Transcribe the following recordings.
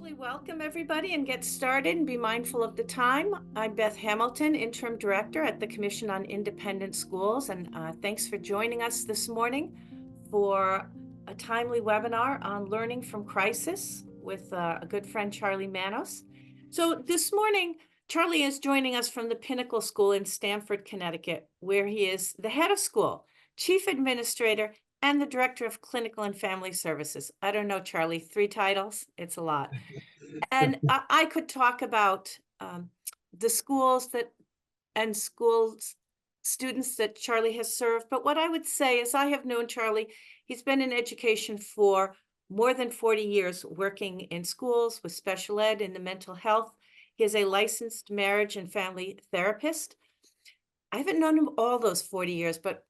officially welcome everybody and get started and be mindful of the time. I'm Beth Hamilton, Interim Director at the Commission on Independent Schools, and thanks for joining us this morning for a timely webinar on learning from crisis with a good friend, Charlie Manos. So this morning, Charlie is joining us from the Pinnacle School in Stamford, Connecticut, where he is the head of school, chief administrator, and the Director of Clinical and Family Services. I don't know, Charlie, 3 titles, it's a lot. And I could talk about the schools and schools students that Charlie has served, but what I would say is I have known Charlie. He's been in education for more than 40 years, working in schools with special ed in the mental health. He is a licensed marriage and family therapist. I haven't known him all those 40 years, but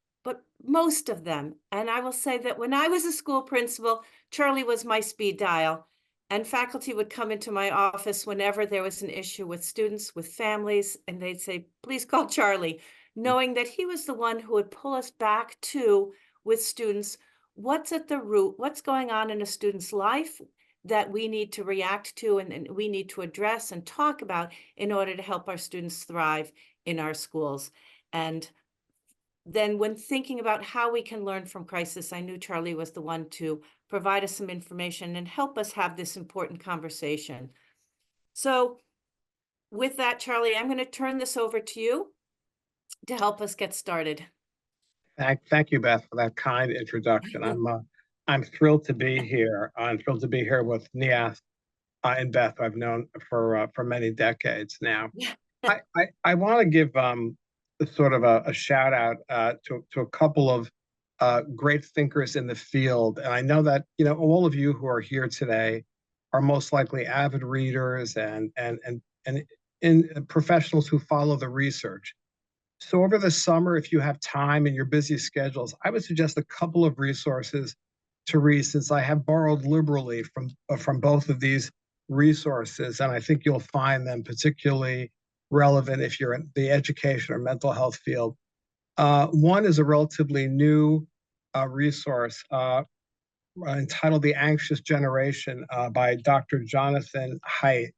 most of them. And I will say that when I was a school principal, Charlie was my speed dial, and faculty would come into my office whenever there was an issue with students, with families, and they'd say, please call Charlie, knowing that he was the one who would pull us back to, with students, what's at the root, what's going on in a student's life that we need to react to and we need to address and talk about in order to help our students thrive in our schools. And then when thinking about how we can learn from crisis, I knew Charlie was the one to provide us some information and help us have this important conversation. So with that, Charlie, I'm going to turn this over to you to help us get started. Thank you, Beth, for that kind introduction. I'm thrilled to be here. I'm thrilled to be here with Niath and Beth, who I've known for many decades now. I want to give sort of a shout out to a couple of great thinkers in the field, and I know that all of you who are here today are most likely avid readers and professionals who follow the research. So over the summer, if you have time in your busy schedules, I would suggest a couple of resources to read, since I have borrowed liberally from both of these resources, and I think you'll find them particularly relevant if you're in the education or mental health field. One is a relatively new resource entitled "The Anxious Generation" by Dr. Jonathan Haidt.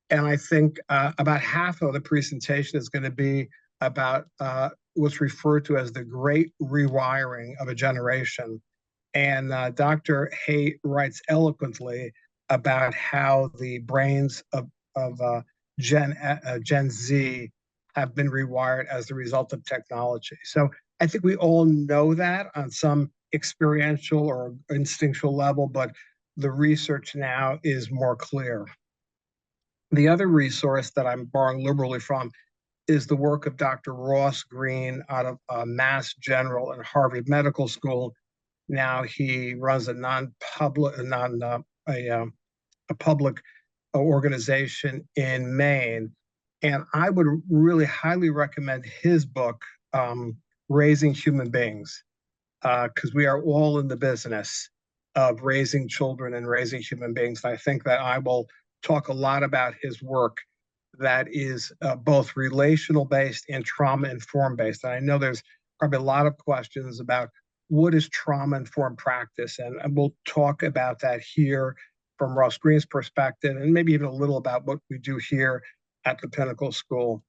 And I think about half of the presentation is going to be about what's referred to as the great rewiring of a generation. And Dr. Haidt writes eloquently about how the brains of Gen Z have been rewired as the result of technology. So I think we all know that on some experiential or instinctual level, but the research now is more clear. The other resource that I'm borrowing liberally from is the work of Dr. Ross Green out of Mass General and Harvard Medical School. Now he runs a public organization in Maine, and I would really highly recommend his book, Raising Human Beings, because we are all in the business of raising children and raising human beings. And I think that I will talk a lot about his work that is both relational based and trauma informed based. And I know there's probably a lot of questions about what is trauma informed practice, and we'll talk about that here from Ross Green's perspective, and maybe even a little about what we do here at the Pinnacle School.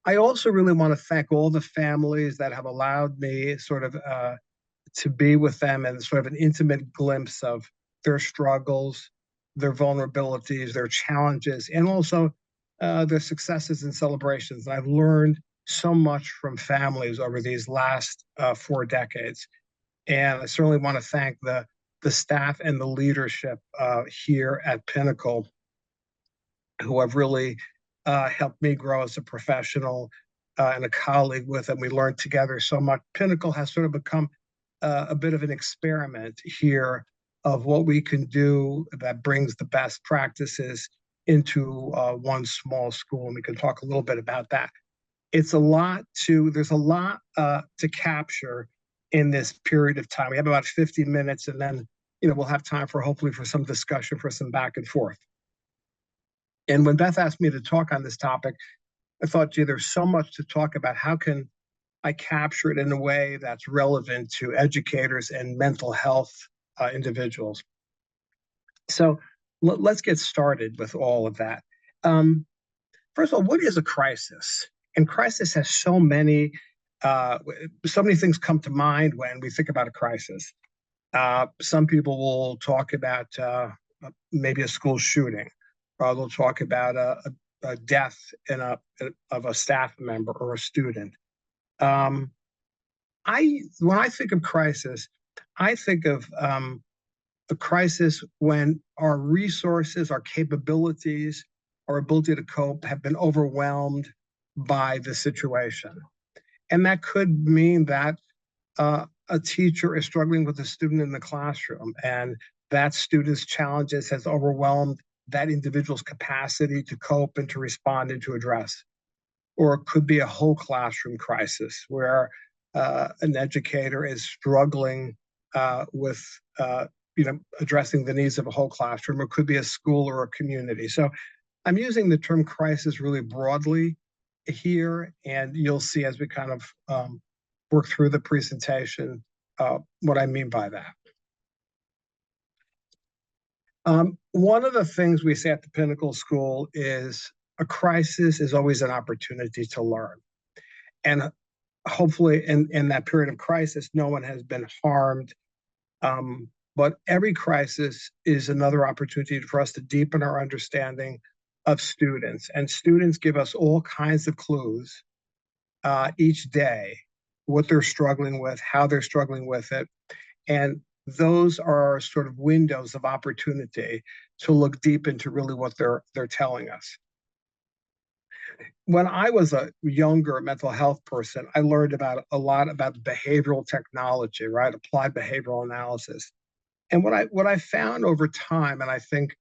I also really want to thank all the families that have allowed me sort of to be with them and sort of an intimate glimpse of their struggles, their vulnerabilities, their challenges, and also their successes and celebrations. And I've learned so much from families over these last 4 decades. And I certainly want to thank the staff and the leadership here at Pinnacle, who have really helped me grow as a professional and a colleague with them. We learned together so much. Pinnacle has sort of become a bit of an experiment here of what we can do that brings the best practices into one small school, and we can talk a little bit about that. There's a lot to capture in this period of time. We have about 50 minutes, and then we'll have time hopefully for some discussion, for some back and forth. And when Beth asked me to talk on this topic, I thought, gee, there's so much to talk about. How can I capture it in a way that's relevant to educators and mental health individuals? So let's get started with all of that. Um, First of all, what is a crisis? And crisis has so many things come to mind when we think about a crisis. Some people will talk about maybe a school shooting, or they'll talk about a death of a staff member or a student. Um, when I think of crisis, I think of a crisis when our resources, our capabilities, our ability to cope have been overwhelmed by the situation. And that could mean that a teacher is struggling with a student in the classroom, and that student's challenges has overwhelmed that individual's capacity to cope and to respond and to address. Or it could be a whole classroom crisis where an educator is struggling with addressing the needs of a whole classroom, or it could be a school or a community. So I'm using the term crisis really broadly here, and you'll see as we kind of work through the presentation what I mean by that. One of the things we say at the Pinnacle School is a crisis is always an opportunity to learn. And hopefully in that period of crisis, no one has been harmed. But every crisis is another opportunity for us to deepen our understanding of students. And students give us all kinds of clues each day, what they're struggling with, how they're struggling with it. And those are sort of windows of opportunity to look deep into really what they're telling us. When I was a younger mental health person, I learned about a lot about behavioral technology, right? Applied behavioral analysis. And what I found over time, and I think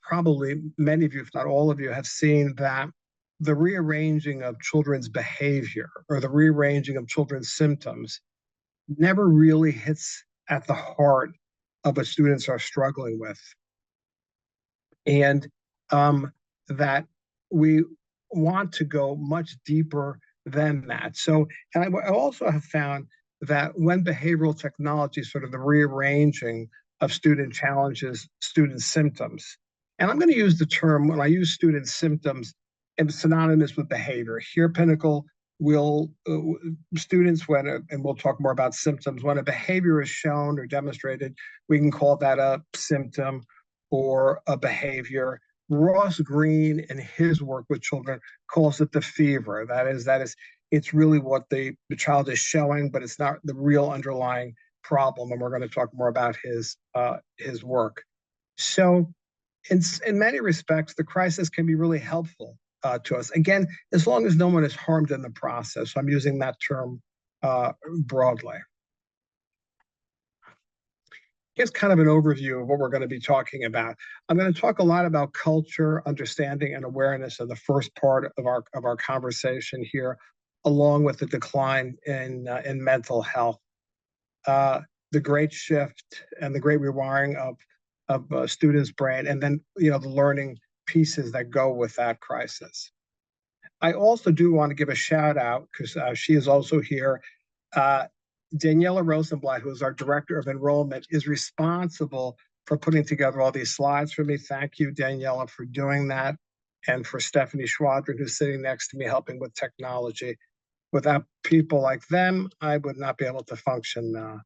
probably many of you, if not all of you, have seen that the rearranging of children's behavior or the rearranging of children's symptoms never really hits at the heart of what students are struggling with. And that we want to go much deeper than that. So, and I also have found that when behavioral technology, sort of the rearranging of student challenges, student symptoms, and I'm going to use the term, when I use student symptoms, it's synonymous with behavior. Here, Pinnacle will students and we'll talk more about symptoms, when a behavior is shown or demonstrated, we can call that a symptom or a behavior. Ross Green, in his work with children, calls it the fever. That is, it's really what the child is showing, but it's not the real underlying problem. And we're going to talk more about his work. So, in many respects, the crisis can be really helpful to us. Again, as long as no one is harmed in the process. So I'm using that term broadly. Here's kind of an overview of what we're going to be talking about. I'm going to talk a lot about culture, understanding, and awareness in the first part of our conversation here, along with the decline in mental health, the great shift and the great rewiring of students' brain, and then the learning pieces that go with that crisis. I also do want to give a shout out because she is also here. Daniela Rosenblatt, who is our Director of Enrollment, is responsible for putting together all these slides for me. Thank you, Daniela, for doing that. And for Stephanie Schwadron, who's sitting next to me, helping with technology. Without people like them, I would not be able to function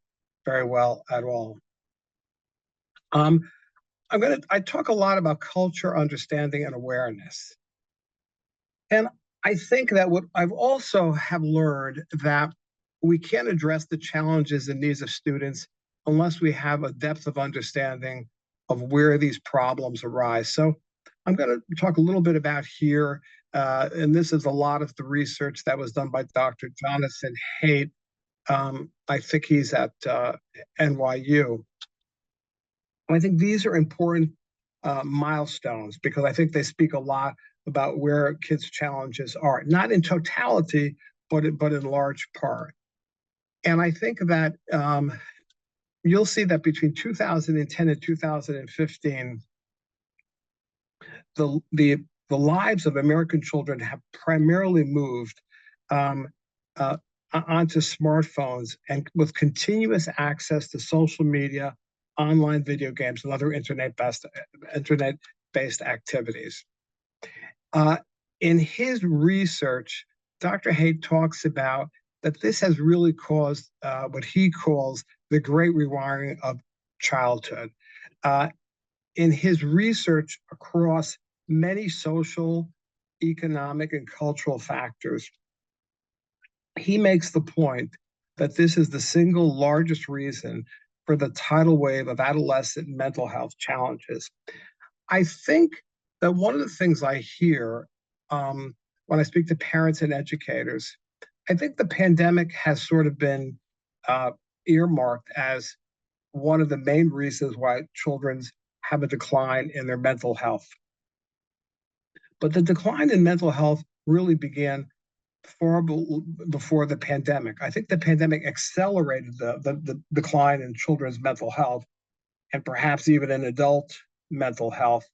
very well at all. I talk a lot about culture, understanding, and awareness. And I think that what I've also have learned that we can't address the challenges and needs of students unless we have a depth of understanding of where these problems arise. So I'm going to talk a little bit about here, and this is a lot of the research that was done by Dr. Jonathan Haidt. I think he's at NYU. I think these are important milestones because I think they speak a lot about where kids' challenges are, not in totality, but in large part. And I think that you'll see that between 2010 and 2015, the lives of American children have primarily moved onto smartphones and with continuous access to social media, online video games, and other internet-based activities. In his research, Dr. Haidt talks about that this has really caused what he calls the great rewiring of childhood. In his research across many social, economic, and cultural factors, he makes the point that this is the single largest reason for the tidal wave of adolescent mental health challenges. I think that one of the things I hear when I speak to parents and educators, I think the pandemic has sort of been earmarked as one of the main reasons why children have a decline in their mental health. But the decline in mental health really began far before the pandemic. I think the pandemic accelerated the decline in children's mental health and perhaps even in adult mental health.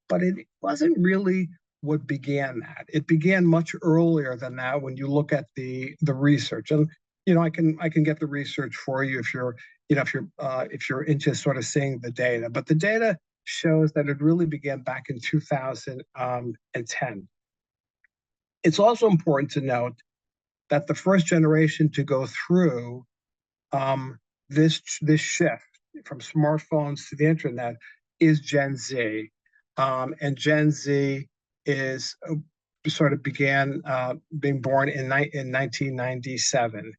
But it wasn't really what began that. It began much earlier than that when you look at the research. And I can get the research for you if you're if you're into sort of seeing the data. But the data shows that it really began back in 2010. It's also important to note that the first generation to go through this shift from smartphones to the internet is Gen Z, and Gen Z is sort of began being born in 1997.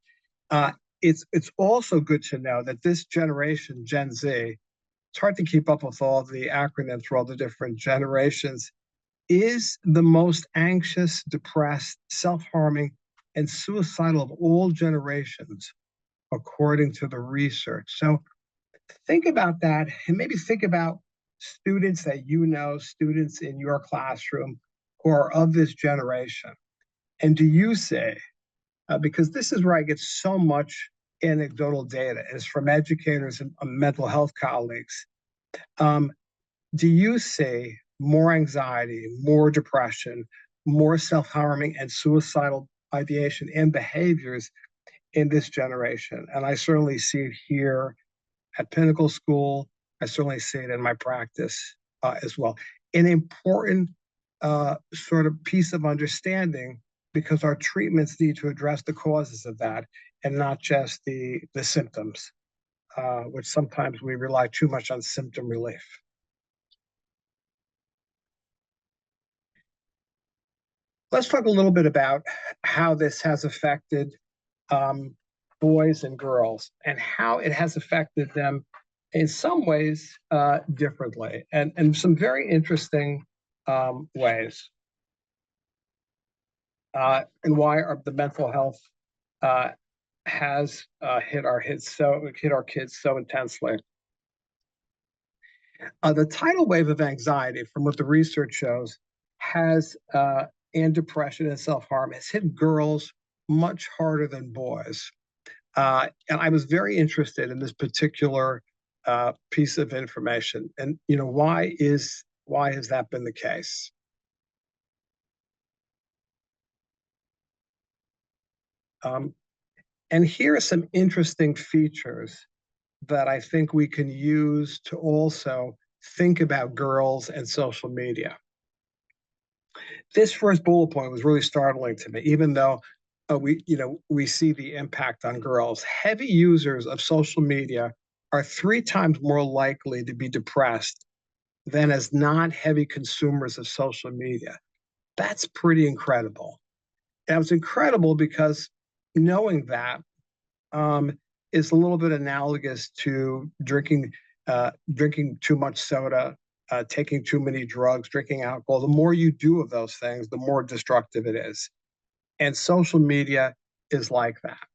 It's also good to know that this generation, Gen Z, it's hard to keep up with all the acronyms for all the different generations, is the most anxious, depressed, self-harming, and suicidal of all generations, according to the research. So think about that, and maybe think about students that students in your classroom who are of this generation. And do you say, because this is where I get so much anecdotal data, is from educators and mental health colleagues, do you see more anxiety, more depression, more self-harming and suicidal ideation and behaviors in this generation? And I certainly see it here at Pinnacle School. I certainly see it in my practice as well. An important sort of piece of understanding, because our treatments need to address the causes of that and not just the symptoms, which sometimes we rely too much on symptom relief. Let's talk a little bit about how this has affected boys and girls and how it has affected them in some ways differently, and some very interesting ways. And why the mental health has hit our kids so intensely. The tidal wave of anxiety, from what the research shows, and depression and self-harm has hit girls much harder than boys. And I was very interested in this particular piece of information. And why has that been the case? And here are some interesting features that I think we can use to also think about girls and social media. This first bullet point was really startling to me, even though we see the impact on girls. Heavy users of social media are 3 times more likely to be depressed than as non-heavy consumers of social media. That's pretty incredible. And it's incredible because knowing that is a little bit analogous to drinking too much soda, taking too many drugs, drinking alcohol. The more you do of those things, the more destructive it is. And social media is like that.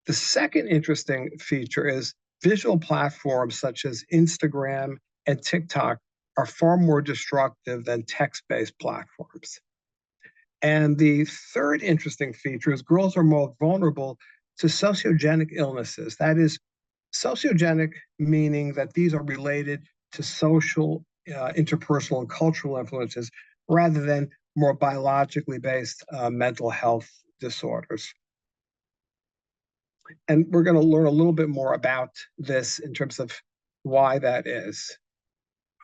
The second interesting feature is visual platforms such as Instagram and TikTok are far more destructive than text-based platforms. And the third interesting feature is girls are more vulnerable to sociogenic illnesses. That is, sociogenic meaning that these are related to social, interpersonal, and cultural influences rather than more biologically based mental health disorders. And we're going to learn a little bit more about this in terms of why that is.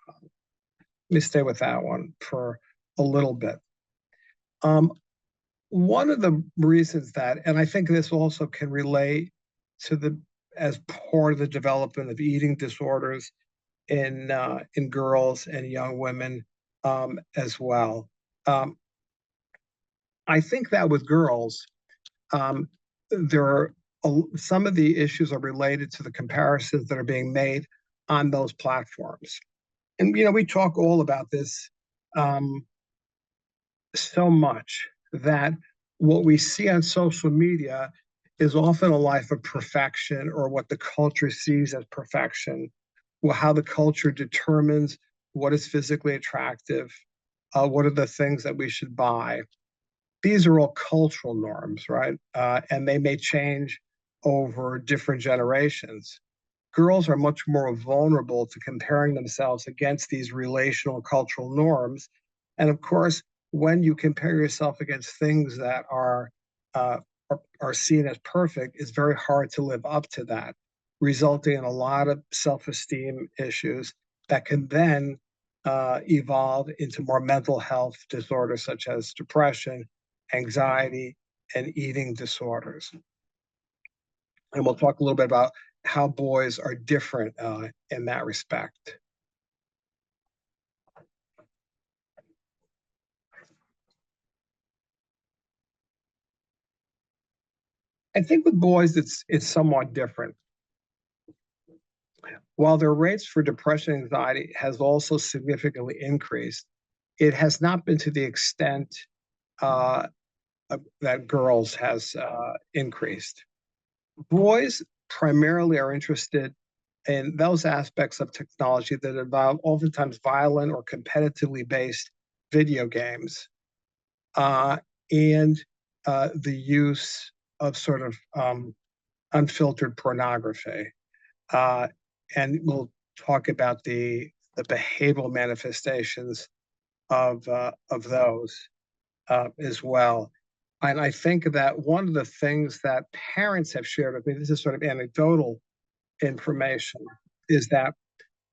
Let me stay with that one for a little bit. Um, One of the reasons that, and I think this also can relate to the as part of the development of eating disorders in girls and young women as well. Um, I think that with girls, um, there are some of the issues are related to the comparisons that are being made on those platforms. And we talk all about this um, so much that what we see on social media is often a life of perfection or what the culture sees as perfection, well, how the culture determines what is physically attractive, what are the things that we should buy. These are all cultural norms, right? And they may change over different generations. Girls are much more vulnerable to comparing themselves against these relational cultural norms. And of course, when you compare yourself against things that uh, are seen as perfect, it's very hard to live up to that, resulting in a lot of self-esteem issues that can then evolve into more mental health disorders such as depression, anxiety, and eating disorders. And we'll talk a little bit about how boys are different in that respect. I think with boys, it's somewhat different. While their rates for depression and anxiety has also significantly increased, it has not been to the extent uh, that girls has increased. Boys primarily are interested in those aspects of technology that involve oftentimes violent or competitively based video games uh, and the use of sort of unfiltered pornography. Uh, and we'll talk about the behavioral manifestations of those as well. And I think that one of the things that parents have shared with me, this is sort of anecdotal information, is that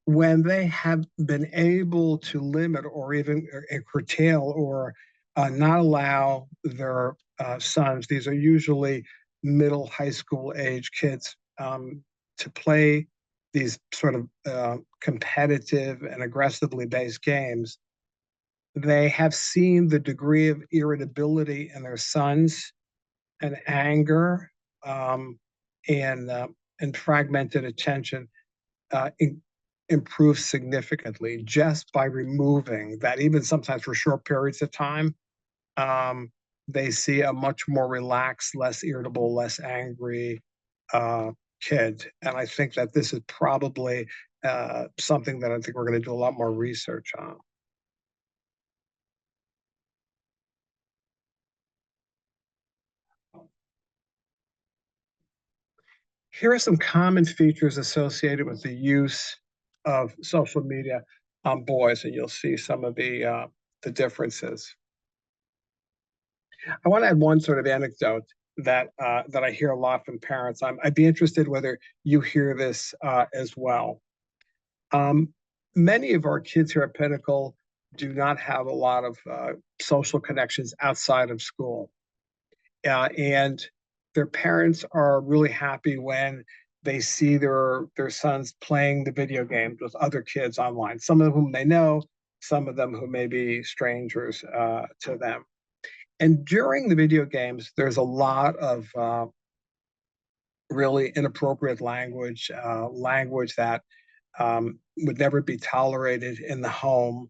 when they have been able to limit or even curtail or not allow their sons, these are usually middle high school age kids, to play these sort of competitive and aggressively based games, they have seen the degree of irritability in their sons and anger um, and uh, and fragmented attention uh, in, improve significantly just by removing that, even sometimes for short periods of time. Um, they see a much more relaxed, less irritable, less angry uh, kid. And I think that this is probably something that I think we're going to do a lot more research on. Here are some common features associated with the use of social media on boys, and you'll see some of the differences. I want to add one sort of anecdote that I hear a lot from parents. I'd be interested whether you hear this as well. Um, Many of our kids here at Pinnacle do not have a lot of social connections outside of school, and their parents are really happy when they see their sons playing the video games with other kids online. Some of whom they know, some of them who may be strangers to them. And during the video games, there's a lot of really inappropriate language, language that would never be tolerated in the home.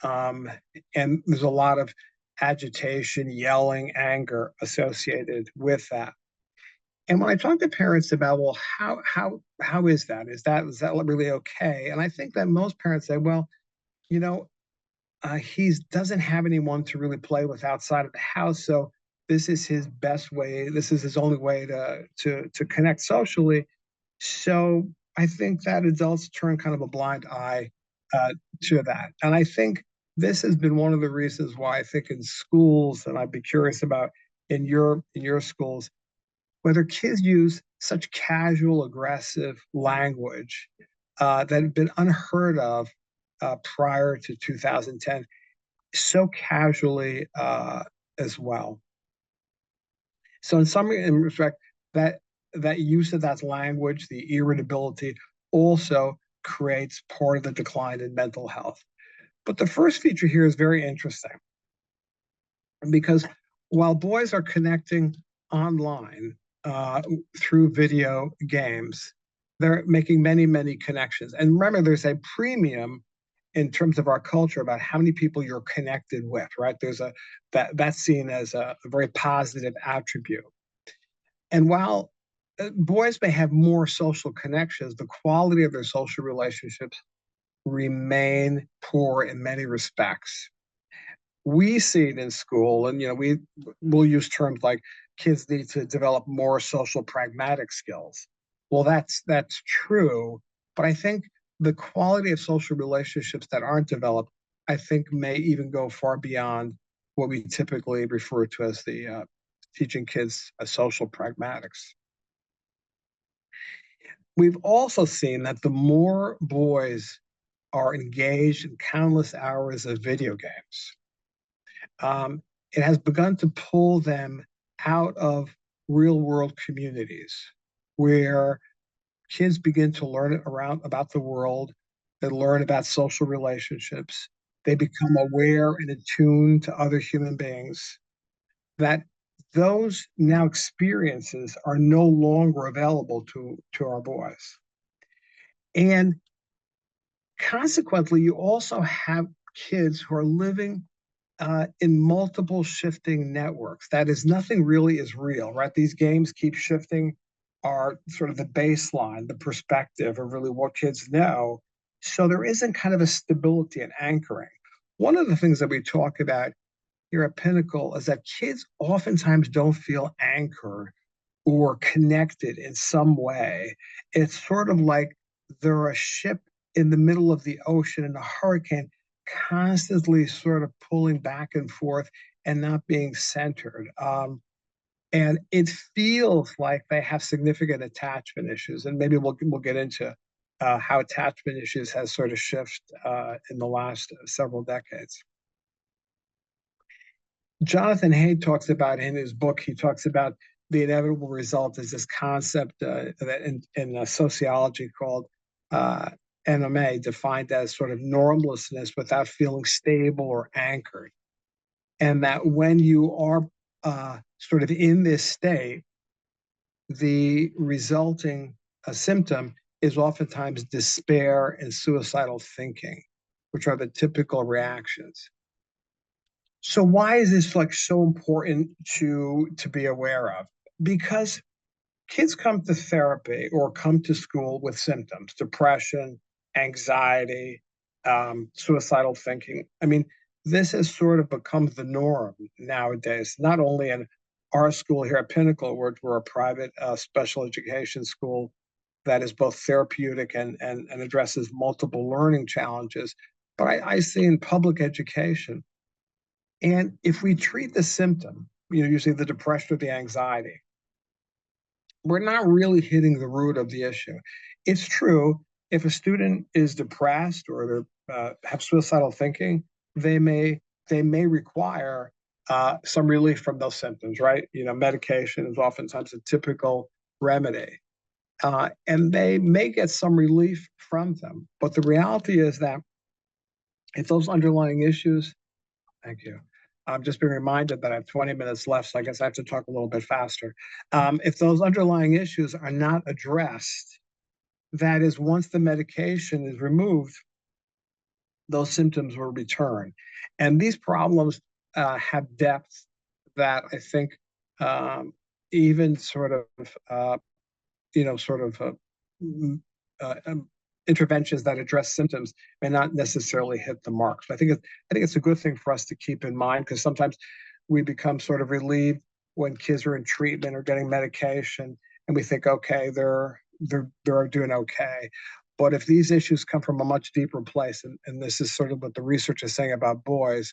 Um, and there's a lot of agitation, yelling, anger associated with that. And when I talk to parents about, well, how is that? Is that really okay? And I think that most parents say, well, you know, he doesn't have anyone to really play with outside of the house, so this is his best way. This is his only way to connect socially. So I think that adults turn kind of a blind eye uh, to that, and I think this has been one of the reasons why I think in schools, and I'd be curious about in your schools, whether kids use such casual, aggressive language that had been unheard of prior to 2010, so casually as well. So in some respect, that that use of that language, the irritability, also creates part of the decline in mental health. But the first feature here is very interesting because while boys are connecting online uh, through video games, they're making many, many connections. And remember, there's a premium in terms of our culture about how many people you're connected with, right? There's a that's seen as a very positive attribute. And while boys may have more social connections, the quality of their social relationships remain poor in many respects. We see it in school, and will use terms like kids need to develop more social pragmatic skills. Well, that's true, but I think the quality of social relationships that aren't developed, I think, may even go far beyond what we typically refer to as the teaching kids social pragmatics. We've also seen that the more boys are engaged in countless hours of video games, um, it has begun to pull them out of real world communities where kids begin to learn around about the world. They learn about social relationships. They become aware and attuned to other human beings. That those now experiences are no longer available to our boys. And consequently, you also have kids who are living in multiple shifting networks. That is, nothing really is real, right? These games keep shifting our sort of the baseline, the perspective of really what kids know. So there isn't kind of a stability and anchoring. One of the things that we talk about here at Pinnacle is that kids oftentimes don't feel anchored or connected in some way. It's sort of like they're a ship in the middle of the ocean in a hurricane, constantly sort of pulling back and forth and not being centered. And it feels like they have significant attachment issues. And maybe we'll get into how attachment issues has sort of shifted in the last several decades. Jonathan Haidt talks about in his book, he talks about the inevitable result is this concept in sociology called NMA, defined as sort of normlessness without feeling stable or anchored. And that when you are sort of in this state, the resulting symptom is oftentimes despair and suicidal thinking, which are the typical reactions. So why is this like so important to be aware of? Because kids come to therapy or come to school with symptoms, depression, anxiety, suicidal thinking. I mean, this has sort of become the norm nowadays, not only in our school here at Pinnacle, where we're a private special education school that is both therapeutic and addresses multiple learning challenges, but I see in public education. And if we treat the symptom, usually the depression or the anxiety, we're not really hitting the root of the issue. It's true, if a student is depressed or they have suicidal thinking, they may require some relief from those symptoms, right? Medication is oftentimes a typical remedy, and they may get some relief from them. But the reality is that if those underlying issues, thank you. I'm just being reminded that I have 20 minutes left, so I guess I have to talk a little bit faster. If those underlying issues are not addressed, that is, once the medication is removed, those symptoms will return. And these problems have depth that I think even sort of, sort of uh, interventions that address symptoms may not necessarily hit the mark. So I think it's a good thing for us to keep in mind, because sometimes we become sort of relieved when kids are in treatment or getting medication, and we think, okay, they're doing okay. But if these issues come from a much deeper place, and this is sort of what the research is saying about boys,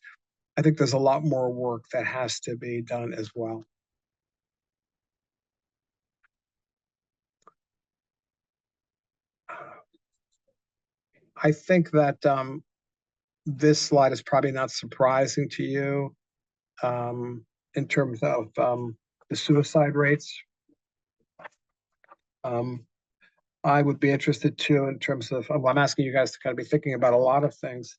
I think there's a lot more work that has to be done as well. I think that this slide is probably not surprising to you in terms of the suicide rates. I would be interested too in terms of, well, I'm asking you guys to kind of be thinking about a lot of things.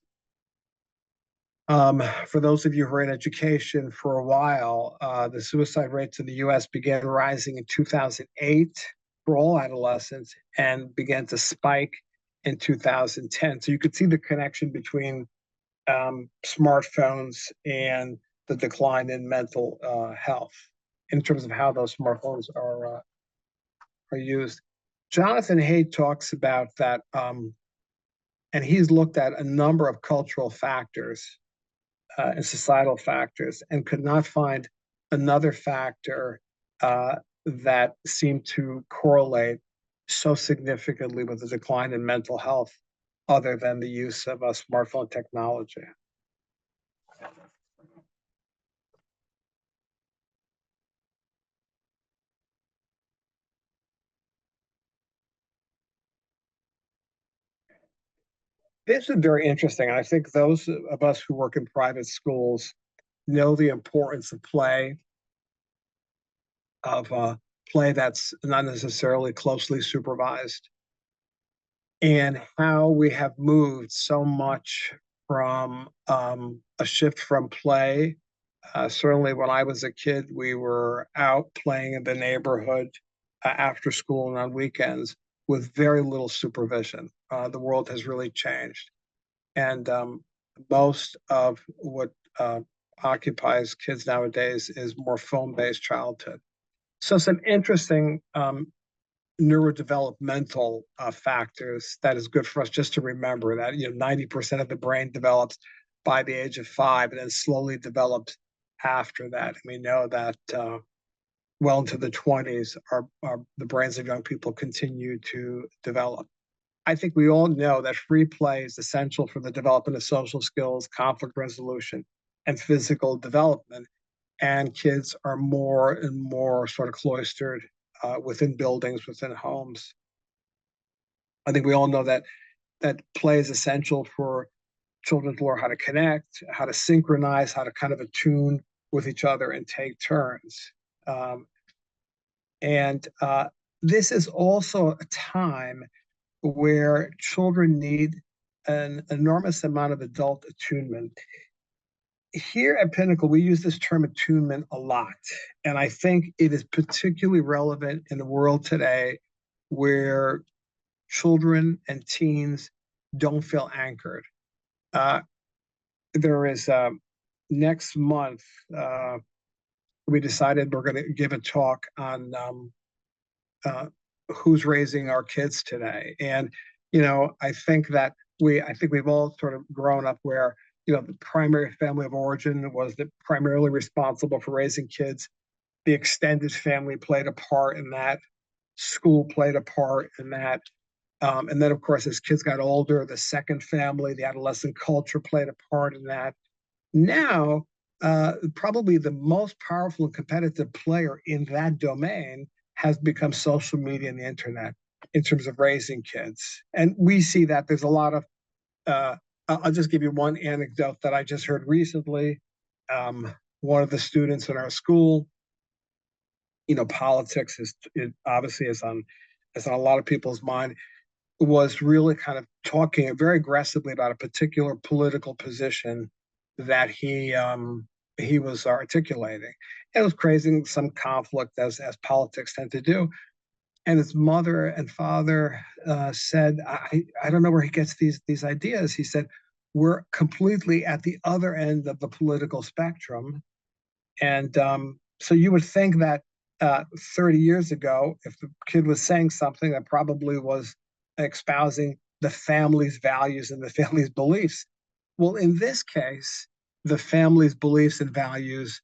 For those of you who are in education for a while, the suicide rates in the US began rising in 2008 for all adolescents and began to spike in 2010. So you could see the connection between smartphones and the decline in mental health in terms of how those smartphones are used. Jonathan Haidt talks about that, and he's looked at a number of cultural factors and societal factors and could not find another factor that seemed to correlate so significantly with the decline in mental health other than the use of smartphone technology. This is very interesting. I think those of us who work in private schools know the importance of play, of play that's not necessarily closely supervised, and how we have moved so much from a shift from play. Certainly, when I was a kid, we were out playing in the neighborhood after school and on weekends with very little supervision. The world has really changed. And most of what occupies kids nowadays is more phone-based childhood. So some interesting neurodevelopmental factors that is good for us just to remember that 90% of the brain develops by the age of 5 and then slowly develops after that. And we know that well into the 20s, the brains of young people continue to develop. I think we all know that free play is essential for the development of social skills, conflict resolution, and physical development. And kids are more and more sort of cloistered within buildings, within homes. I think we all know that play is essential for children to learn how to connect, how to synchronize, how to kind of attune with each other and take turns. And this is also a time where children need an enormous amount of adult attunement. Here at Pinnacle, we use this term attunement a lot. And I think it is particularly relevant in the world today where children and teens don't feel anchored. There is next month, we decided we're going to give a talk on who's raising our kids today. And, I think we've all sort of grown up where, the primary family of origin was primarily responsible for raising kids. The extended family played a part in that. School played a part in that. And then, of course, as kids got older, the second family, the adolescent culture played a part in that. Now, probably the most powerful and competitive player in that domain has become social media and the internet in terms of raising kids. And we see that there's a lot of, I'll just give you one anecdote that I just heard recently. One of the students in our school, politics obviously is on a lot of people's mind, was really kind of talking very aggressively about a particular political position that he was articulating. It was creating some conflict as politics tend to do. And his mother and father said, I don't know where he gets these ideas. He said, we're completely at the other end of the political spectrum. And so you would think that 30 years ago, if the kid was saying something that probably was espousing the family's values and the family's beliefs. Well, in this case, the family's beliefs and values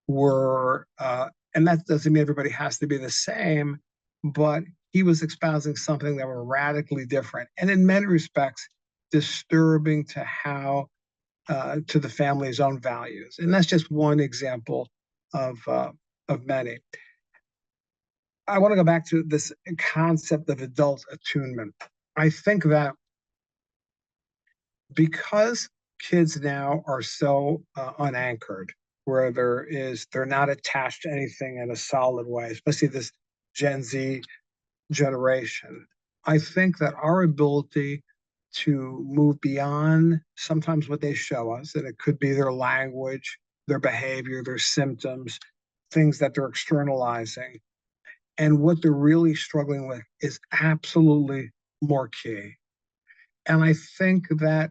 were, and that doesn't mean everybody has to be the same, but he was espousing something that were radically different. And in many respects, disturbing to to the family's own values. And that's just one example of many. I want to go back to this concept of adult attunement. I think that because kids now are so unanchored, where they're not attached to anything in a solid way, especially this Gen Z generation. I think that our ability to move beyond sometimes what they show us, and it could be their language, their behavior, their symptoms, things that they're externalizing, and what they're really struggling with is absolutely more key. And I think that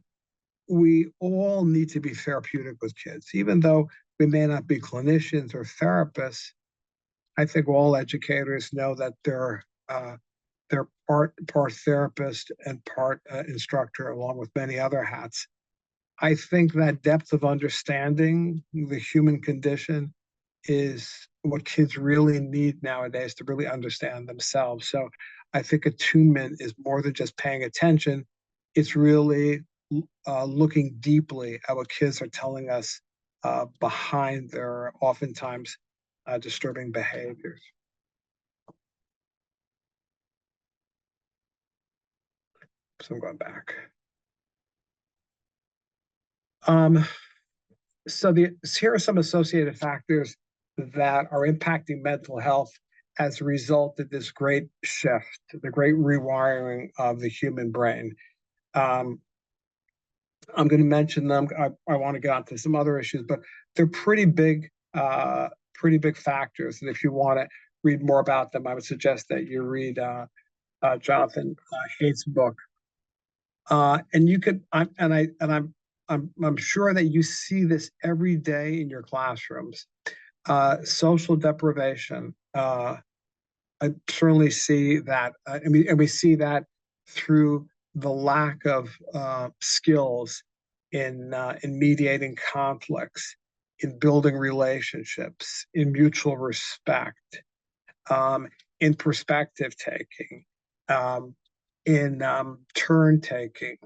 we all need to be therapeutic with kids, even though we may not be clinicians or therapists. I think all educators know that they're part therapist and part instructor, along with many other hats. I think that depth of understanding the human condition is what kids really need nowadays to really understand themselves. So I think attunement is more than just paying attention. It's really looking deeply at what kids are telling us behind their oftentimes disturbing behaviors. So I'm going back. Um, here are some associated factors that are impacting mental health as a result of this great shift, the great rewiring of the human brain. I'm going to mention them. I want to get onto some other issues, but they're pretty big factors. And if you want to read more about them, I would suggest that you read Jonathan Haidt's book. And you could, I'm sure that you see this every day in your classrooms. Social deprivation. I certainly see that, and we see that through the lack of skills in mediating conflicts, in building relationships, in mutual respect, in perspective taking, um, in turn taking,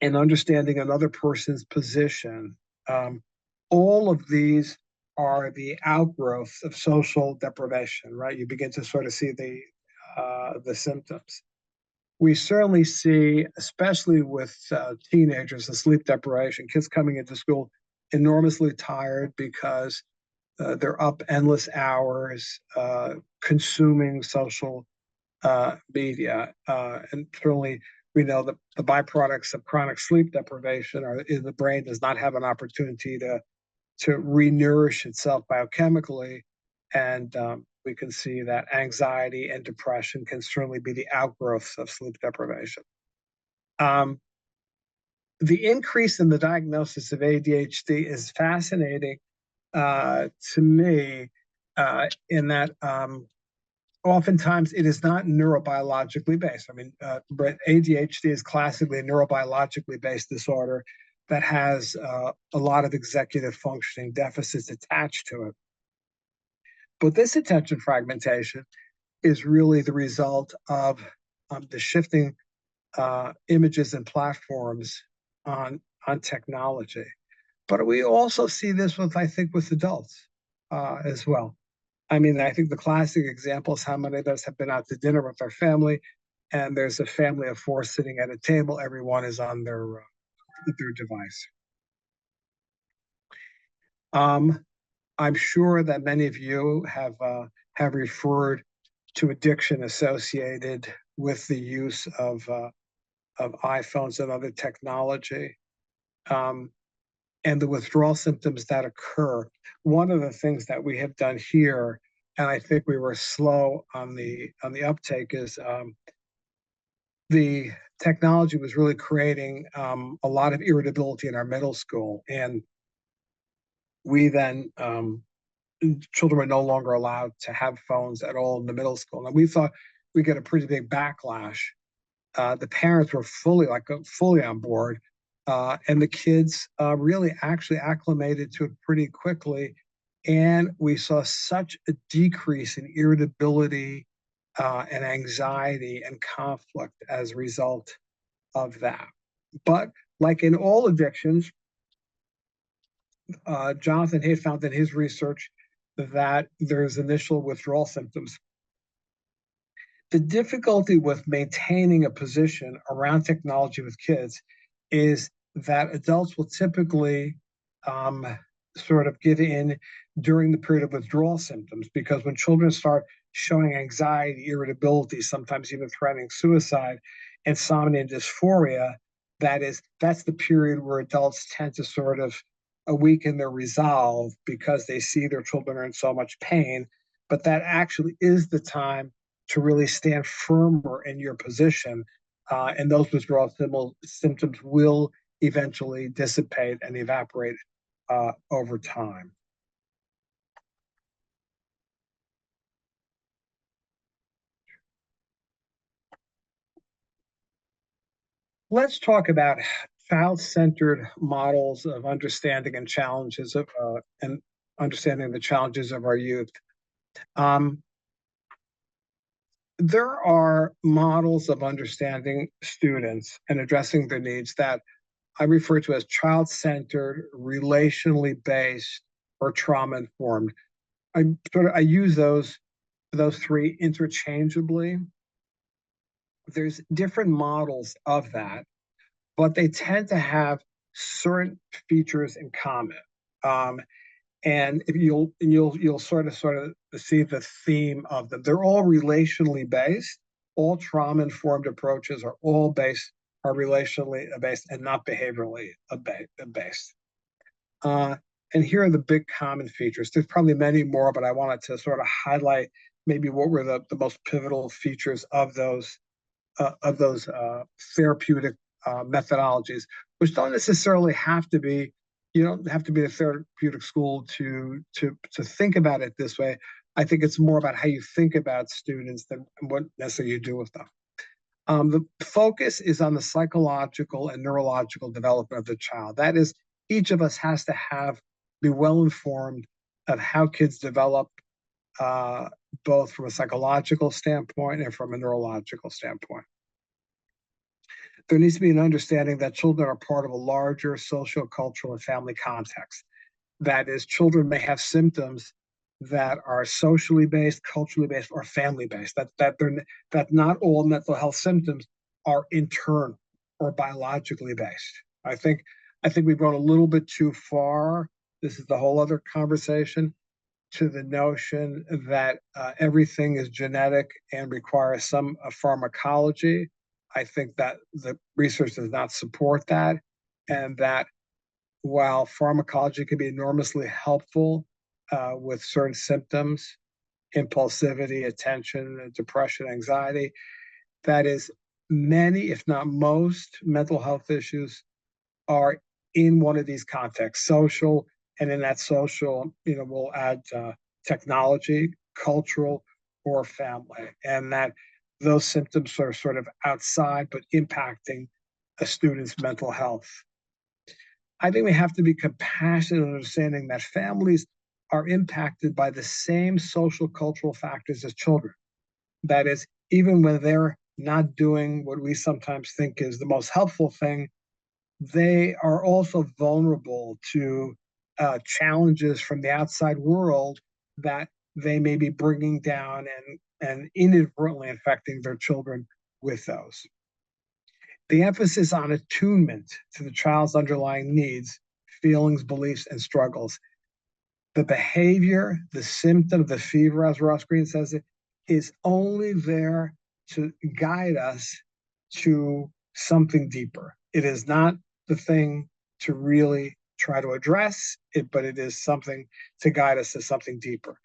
in understanding another person's position. Um, all of these are the outgrowth of social deprivation, right? You begin to sort of see the symptoms. We certainly see, especially with teenagers, the sleep deprivation, kids coming into school enormously tired because they're up endless hours consuming social media. And certainly we know that the byproducts of chronic sleep deprivation are the brain does not have an opportunity to re-nourish itself biochemically. And we can see that anxiety and depression can certainly be the outgrowths of sleep deprivation. Um, the increase in the diagnosis of ADHD is fascinating to me in that oftentimes it is not neurobiologically based. I mean, ADHD is classically a neurobiologically based disorder that has a lot of executive functioning deficits attached to it. But this attention fragmentation is really the result of the shifting images and platforms on technology. But we also see this with, I think, with adults as well. I mean, I think the classic example is how many of us have been out to dinner with our family, and there's a family of four sitting at a table. Everyone is on their device. I'm sure that many of you have referred to addiction associated with the use of iPhones and other technology, and the withdrawal symptoms that occur. One of the things that we have done here, and I think we were slow on the uptake, is the technology was really creating a lot of irritability in our middle school, and we then children were no longer allowed to have phones at all in the middle school. And we thought we'd get a pretty big backlash. The parents were fully on board, and the kids really actually acclimated to it pretty quickly. And we saw such a decrease in irritability and anxiety and conflict as a result of that. But like in all addictions, Jonathan Haidt found in his research that there's initial withdrawal symptoms. The difficulty with maintaining a position around technology with kids is that adults will typically um, sort of give in during the period of withdrawal symptoms, because when children start showing anxiety, irritability, sometimes even threatening suicide, insomnia, and dysphoria, that's the period where adults tend to sort of weaken their resolve because they see their children are in so much pain. But that actually is the time to really stand firmer in your position, and those withdrawal symptoms will eventually dissipate and evaporate over time. Let's talk about child-centered models of understanding and challenges of and understanding the challenges of our youth. Um, there are models of understanding students and addressing their needs that I refer to as child-centered, relationally based, or trauma-informed. I use those three interchangeably. There's different models of that, but they tend to have certain features in common. Um, and if you'll sort of see the theme of them. They're all relationally based. All trauma informed approaches are relationally based and not behaviorally based. Uh, and here are the big common features. There's probably many more, but I wanted to sort of highlight maybe what were the most pivotal features of those therapeutic methodologies, which don't necessarily have to be. You don't have to be a therapeutic school to think about it this way. I think it's more about how you think about students than what necessarily you do with them. The focus is on the psychological and neurological development of the child. That is, each of us has to be well informed of how kids develop, uh, both from a psychological standpoint and from a neurological standpoint. There needs to be an understanding that children are part of a larger social, cultural, and family context. That is, children may have symptoms that are socially based, culturally based, or family based. That not all mental health symptoms are internal or biologically based. I think we've gone a little bit too far. This is the whole other conversation, to the notion that everything is genetic and requires some pharmacology. I think that the research does not support that, and that while pharmacology can be enormously helpful with certain symptoms, impulsivity, attention, depression, anxiety, that is, many, if not most, mental health issues are in one of these contexts, social, and in that social, we'll add technology, cultural, or family, and that those symptoms are sort of outside but impacting a student's mental health. I think we have to be compassionate in understanding that families are impacted by the same social cultural factors as children. That is, even when they're not doing what we sometimes think is the most helpful thing, they are also vulnerable to challenges from the outside world that they may be bringing down and inadvertently affecting their children with those. The emphasis on attunement to the child's underlying needs, feelings, beliefs, and struggles. The behavior, the symptom, the fever, as Ross Greene says it, is only there to guide us to something deeper. It is not the thing to really try to address it, but it is something to guide us to something deeper.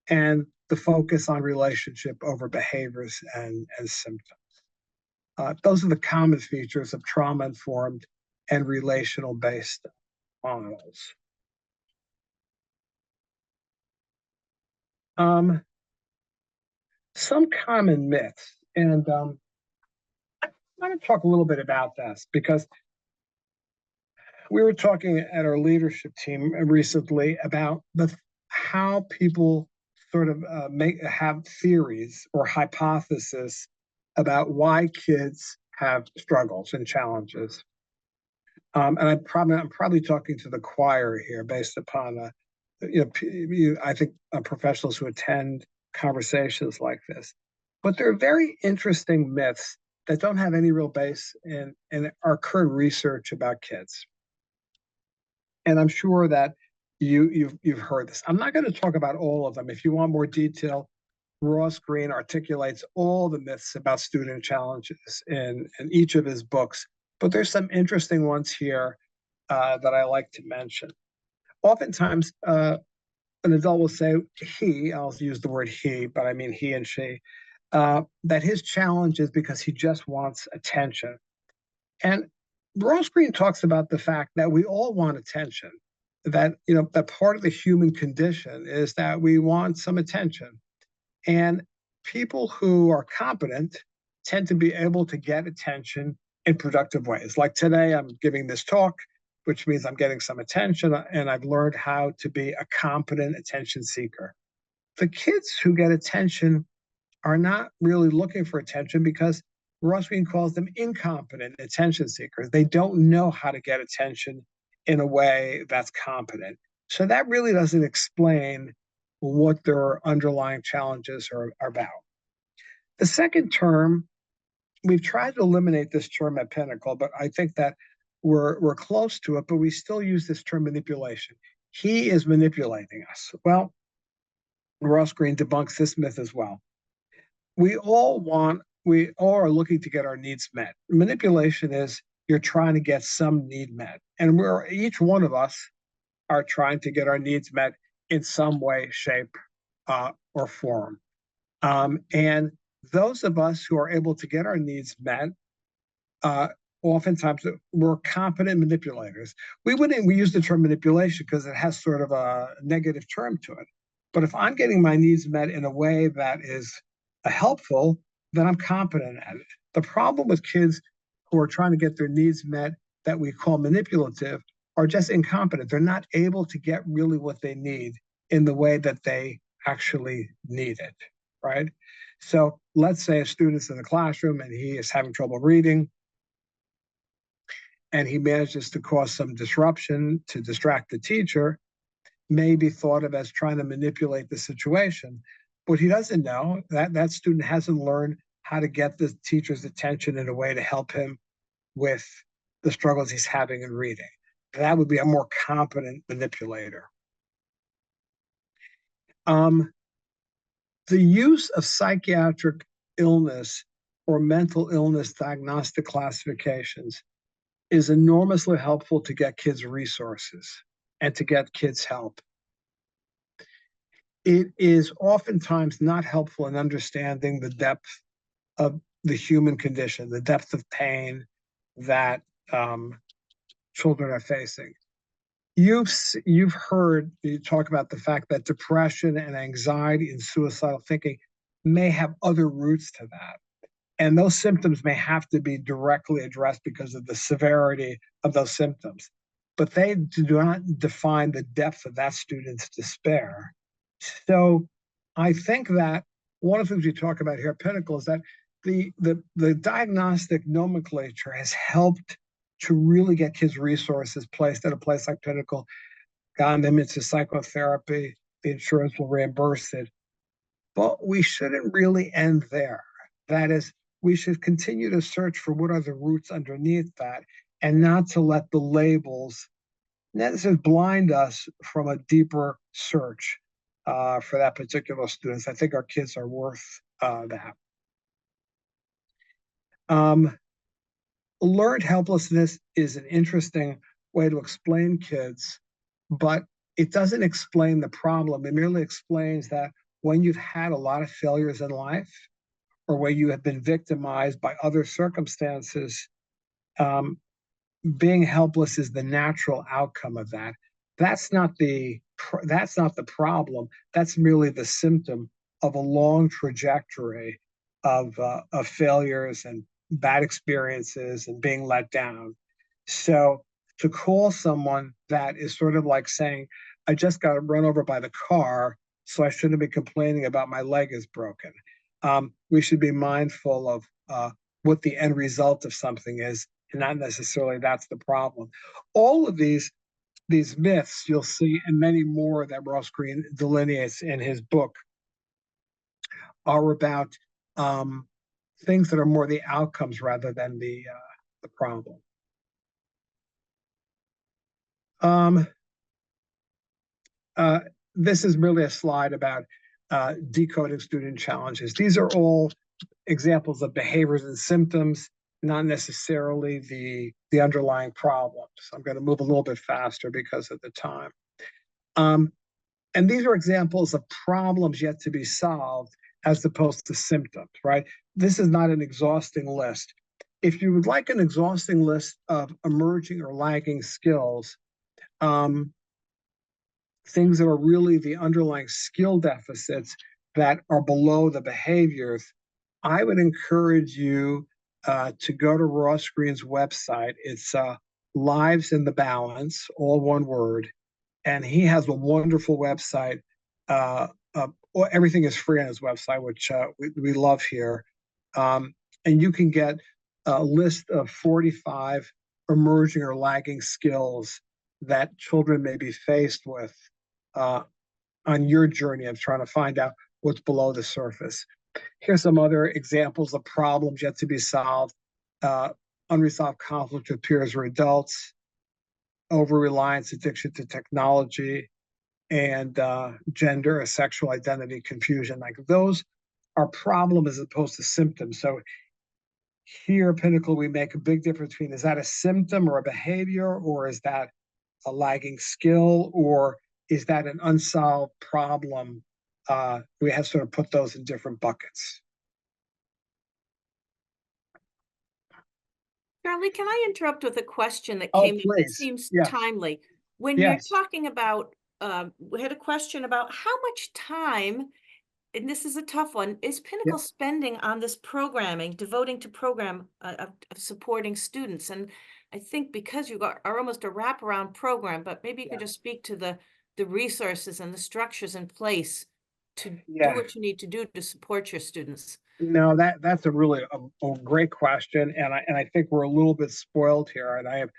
And the focus on relationship over behaviors and symptoms. Those are the common features of trauma-informed and relational-based models. Some common myths, and I want to talk a little bit about this because we were talking at our leadership team recently about how people sort of have theories or hypotheses about why kids have struggles and challenges. And I'm probably talking to the choir here, based upon I think professionals who attend conversations like this. But there are very interesting myths that don't have any real base in our current research about kids. And I'm sure that you've heard this. I'm not going to talk about all of them. If you want more detail, Ross Greene articulates all the myths about student challenges in each of his books. But there's some interesting ones here that I like to mention. Oftentimes, an adult will say I'll use the word he, but I mean he and she, that his challenge is because he just wants attention. And Ross Greene talks about the fact that we all want attention, that, that part of the human condition is that we want some attention. And people who are competent tend to be able to get attention in productive ways. Like today, I'm giving this talk, which means I'm getting some attention, and I've learned how to be a competent attention seeker. The kids who get attention are not really looking for attention because Ross Greene calls them incompetent attention seekers. They don't know how to get attention in a way that's competent. So that really doesn't explain what their underlying challenges are about. The second term, we've tried to eliminate this term at Pinnacle, but I think that we're close to it, but we still use this term manipulation. He is manipulating us. Well, Ross Greene debunks this myth as well. We all are looking to get our needs met. Manipulation is you're trying to get some need met. And each one of us are trying to get our needs met in some way, shape, or form. And those of us who are able to get our needs met, oftentimes we're competent manipulators. We use the term manipulation because it has sort of a negative term to it. But if I'm getting my needs met in a way that is helpful, then I'm competent at it. The problem with kids who are trying to get their needs met that we call manipulative are just incompetent. They're not able to get really what they need in the way that they actually need it, right? So let's say a student's in the classroom and he is having trouble reading, and he manages to cause some disruption to distract the teacher, may be thought of as trying to manipulate the situation. But he doesn't know that student hasn't learned how to get the teacher's attention in a way to help him with the struggles he's having in reading. That would be a more competent manipulator. The use of psychiatric illness or mental illness diagnostic classifications is enormously helpful to get kids resources and to get kids help. It is oftentimes not helpful in understanding the depth of the human condition, the depth of pain that children are facing. You've heard you talk about the fact that depression and anxiety and suicidal thinking may have other roots to that. And those symptoms may have to be directly addressed because of the severity of those symptoms. But they do not define the depth of that student's despair. So I think that one of the things we talk about here at Pinnacle is that the diagnostic nomenclature has helped to really get kids resources placed at a place like Pinnacle, gotten them into psychotherapy. The insurance will reimburse it. But we shouldn't really end there. That is, we should continue to search for what are the roots underneath that, and not to let the labels necessarily blind us from a deeper search for that particular student. I think our kids are worth that. Learned helplessness is an interesting way to explain kids, but it doesn't explain the problem. It merely explains that when you've had a lot of failures in life, or where you have been victimized by other circumstances, being helpless is the natural outcome of that. That's not the problem. That's merely the symptom of a long trajectory of failures and bad experiences and being let down. So to call someone that is sort of like saying, I just got run over by the car, so I shouldn't be complaining about my leg is broken. We should be mindful of what the end result of something is, and not necessarily that's the problem. All of these myths you'll see, and many more that Ross Greene delineates in his book, are about things that are more the outcomes rather than the problem. Uh, this is really a slide about decoding student challenges. These are all examples of behaviors and symptoms, not necessarily the underlying problems. I'm going to move a little bit faster because of the time. And these are examples of problems yet to be solved as opposed to symptoms, right? This is not an exhausting list. If you would like an exhausting list of emerging or lagging skills, things that are really the underlying skill deficits that are below the behaviors, I would encourage you to go to Ross Green's website. It's Lives in the Balance, all one word. And he has a wonderful website. Everything is free on his website, which we love here. And you can get a list of 45 emerging or lagging skills that children may be faced with on your journey of trying to find out what's below the surface. Here's some other examples of problems yet to be solved. Unresolved conflict with peers or adults, over-reliance, addiction to technology, and gender or sexual identity confusion. Like those are problems as opposed to symptoms. So here at Pinnacle, we make a big difference between, is that a symptom or a behavior, or is that a lagging skill, or is that an unsolved problem? We have sort of put those in different buckets. Charlie, can I interrupt with a question that came in that seems timely? When you're talking about, we had a question about how much time, and this is a tough one, is Pinnacle spending on this programming, devoting to program of supporting students? And I think because you are almost a wraparound program, but maybe you could just speak to the resources and the structures in place to do what you need to do to support your students. No, that's a really a great question, and I think we're a little bit spoiled here. And I have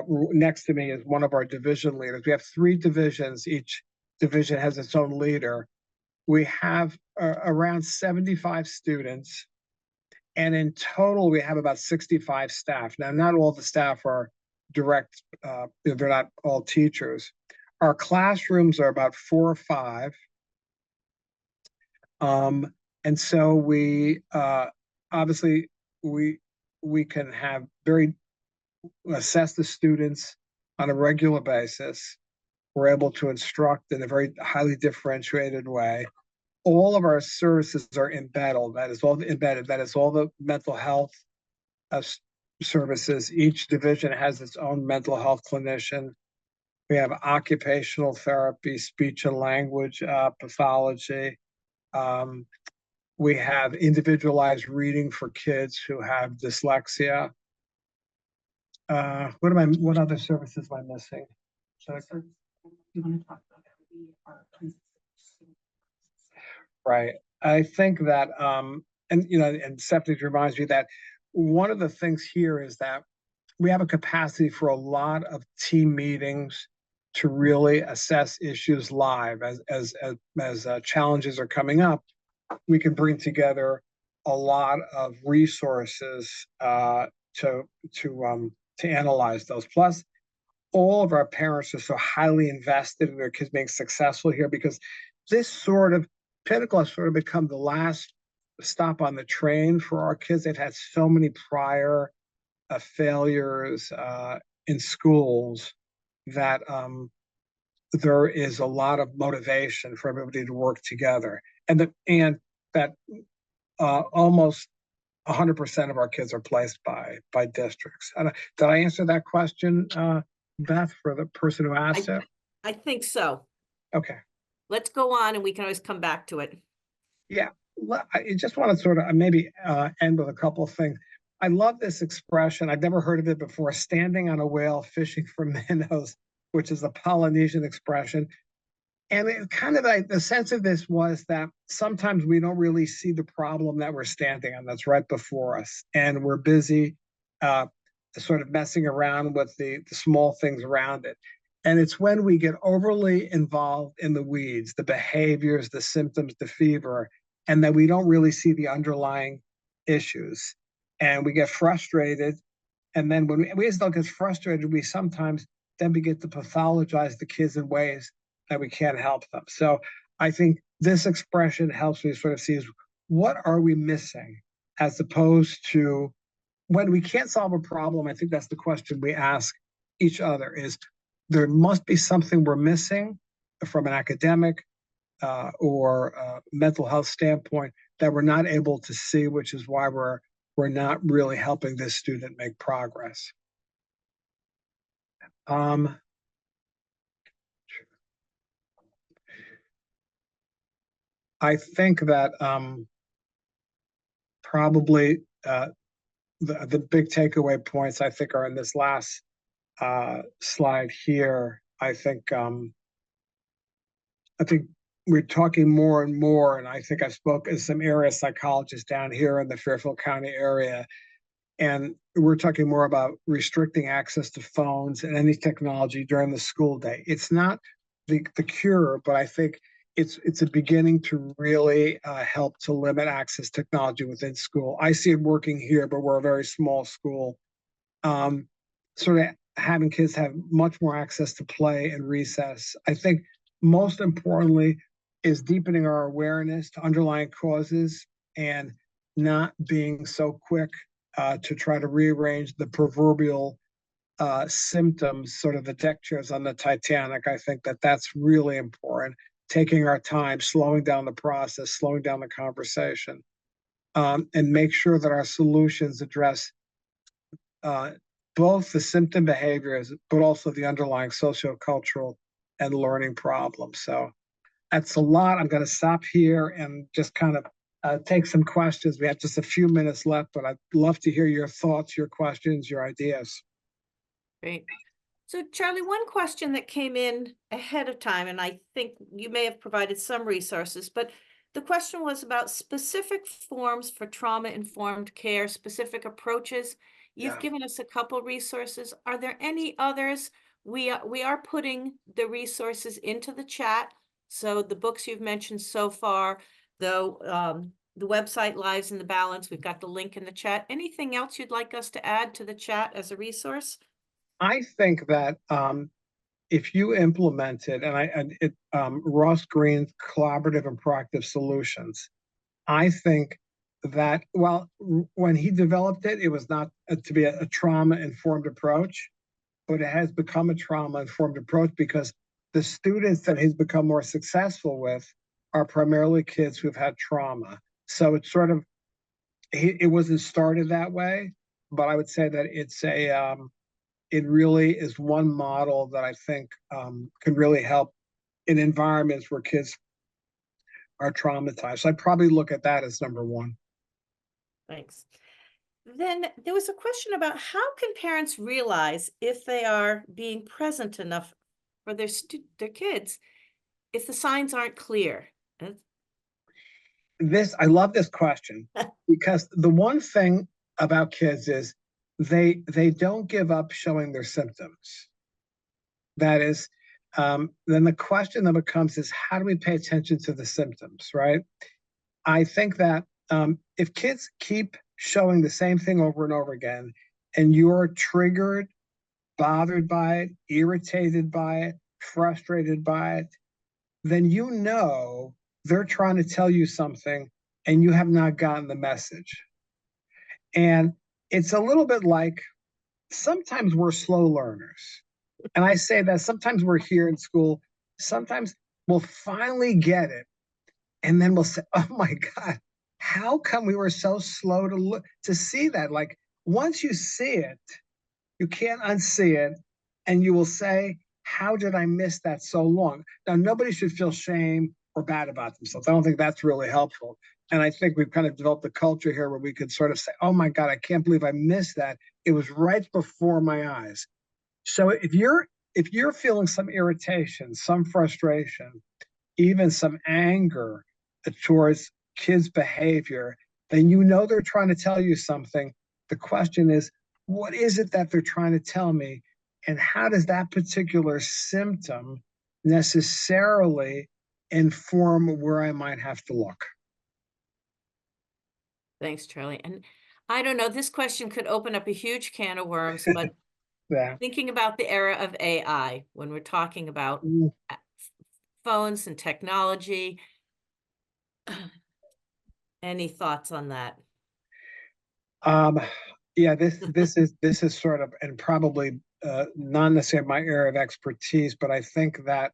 next to me is one of our division leaders. We have 3 divisions. Each division has its own leader. We have around 75 students, and in total we have about 65 staff. Now, not all the staff are direct; they're not all teachers. Our classrooms are about 4 or 5. And so we obviously we can have assess the students on a regular basis. We're able to instruct in a very highly differentiated way. All of our services are embedded. That is all embedded. That is all the mental health services. Each division has its own mental health clinician. We have occupational therapy, speech and language pathology. We have individualized reading for kids who have dyslexia. What other services am I missing? You want to talk about right. I think that and Stephanie reminds me that one of the things here is that we have a capacity for a lot of team meetings to really assess issues live as challenges are coming up. We can bring together a lot of resources to analyze those. Plus, all of our parents are so highly invested in their kids being successful here, because this sort of Pinnacle has sort of become the last stop on the train for our kids. They've had so many prior failures in schools that there is a lot of motivation for everybody to work together, and that almost 100% of our kids are placed by districts. Did I answer that question, Beth, for the person who asked it? I think so. Okay. Let's go on, and we can always come back to it. Yeah, I just want to sort of maybe end with a couple of things. I love this expression. I've never heard of it before, standing on a whale fishing for minnows, which is a Polynesian expression. And it kind of the sense of this was that sometimes we don't really see the problem that we're standing on that's right before us. And we're busy sort of messing around with the small things around it. And it's when we get overly involved in the weeds, the behaviors, the symptoms, the fever, and that we don't really see the underlying issues. And we get frustrated. And then when we still get frustrated, we sometimes then begin to pathologize the kids in ways that we can't help them. So I think this expression helps me sort of see is what are we missing, as opposed to when we can't solve a problem. I think that's the question we ask each other is there must be something we're missing from an academic or mental health standpoint that we're not able to see, which is why we're not really helping this student make progress. I think that probably the big takeaway points I think are in this last slide here. I think we're talking more and more, and I think I spoke as some area psychologists down here in the Fairfield County area, and we're talking more about restricting access to phones and any technology during the school day. It's not the cure, but I think it's a beginning to really help to limit access to technology within school. I see it working here, but we're a very small school. Sort of having kids have much more access to play and recess. I think most importantly is deepening our awareness to underlying causes and not being so quick to try to rearrange the proverbial symptoms, sort of the deck chairs on the Titanic. I think that that's really important. Taking our time, slowing down the process, slowing down the conversation, and make sure that our solutions address both the symptom behaviors, but also the underlying sociocultural and learning problems. So that's a lot. I'm going to stop here and just kind of take some questions. We have just a few minutes left, but I'd love to hear your thoughts, your questions, your ideas. Great. So Charlie, one question that came in ahead of time, and I think you may have provided some resources, but the question was about specific forms for trauma-informed care, specific approaches. You've given us a couple resources. Are there any others? We are putting the resources into the chat. So the books you've mentioned so far, though, the website Lives in the Balance, we've got the link in the chat. Anything else you'd like us to add to the chat as a resource? I think that if you implemented, Ross Green's collaborative and proactive solutions, I think that, well, when he developed it, it was not to be a trauma-informed approach, but it has become a trauma-informed approach because the students that he's become more successful with are primarily kids who've had trauma. So it's sort of, it wasn't started that way, but I would say that it really is one model that I think can really help in environments where kids are traumatized. So I'd probably look at that as number one. Thanks. Then there was a question about how can parents realize if they are being present enough for their kids if the signs aren't clear? I love this question because the one thing about kids is they don't give up showing their symptoms. That is, then the question that becomes is how do we pay attention to the symptoms, right? I think that if kids keep showing the same thing over and over again, and you're triggered, bothered by it, irritated by it, frustrated by it, then you know they're trying to tell you something and you have not gotten the message. And it's a little bit like sometimes we're slow learners. And I say that sometimes we're here in school, sometimes we'll finally get it. And then we'll say, oh my God, how come we were so slow to see that? Like once you see it, you can't unsee it. And you will say, how did I miss that so long? Now, nobody should feel shame or bad about themselves. I don't think that's really helpful. And I think we've kind of developed a culture here where we could sort of say, oh my God, I can't believe I missed that. It was right before my eyes. So if you're feeling some irritation, some frustration, even some anger towards kids' behavior, then you know they're trying to tell you something. The question is, what is it that they're trying to tell me? And how does that particular symptom necessarily inform where I might have to look? Thanks, Charlie. And I don't know, this question could open up a huge can of worms, but Yeah. thinking about the era of AI, when we're talking about Mm. phones and technology, any thoughts on that? Um, yeah, this is sort of, and probably not necessarily my area of expertise, but I think that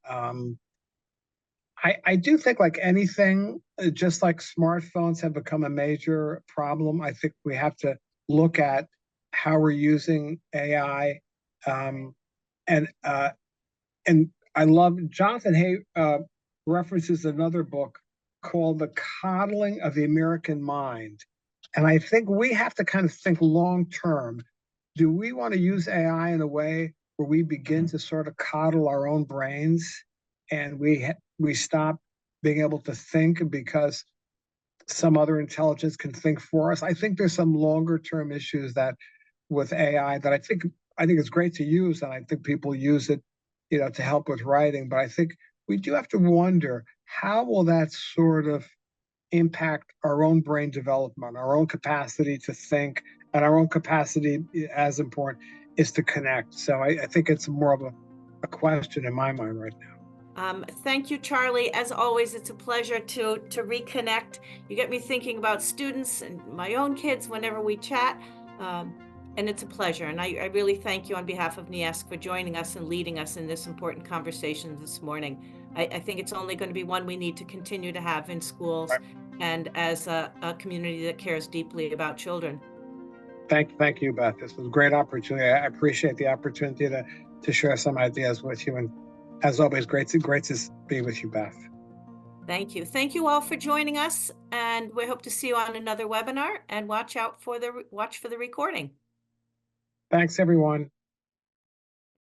I do think, like anything, just like smartphones have become a major problem, I think we have to look at how we're using AI. Um, and and I love Jonathan Hay references another book called The Coddling of the American Mind. And I think we have to kind of think long term. Do we want to use AI in a way where we begin to sort of coddle our own brains, and we stop being able to think because some other intelligence can think for us? I think there's some longer term issues that with AI that I think it's great to use, and I think people use it, to help with writing. But I think we do have to wonder, how will that sort of impact our own brain development, our own capacity to think, and our own capacity, as important, is to connect. So I think it's more of a question in my mind right now. Thank you, Charlie. As always, it's a pleasure to reconnect. You get me thinking about students and my own kids whenever we chat, um, and it's a pleasure. And I really thank you on behalf of NIESC for joining us and leading us in this important conversation this morning. I think it's only going to be one we need to continue to have in schools Right. and as a community that cares deeply about children. Thank you, Beth. This was a great opportunity. I appreciate the opportunity to share some ideas with you. And as always, great to be with you, Beth. Thank you. Thank you all for joining us, and we hope to see you on another webinar, and watch for the recording. Thanks, everyone.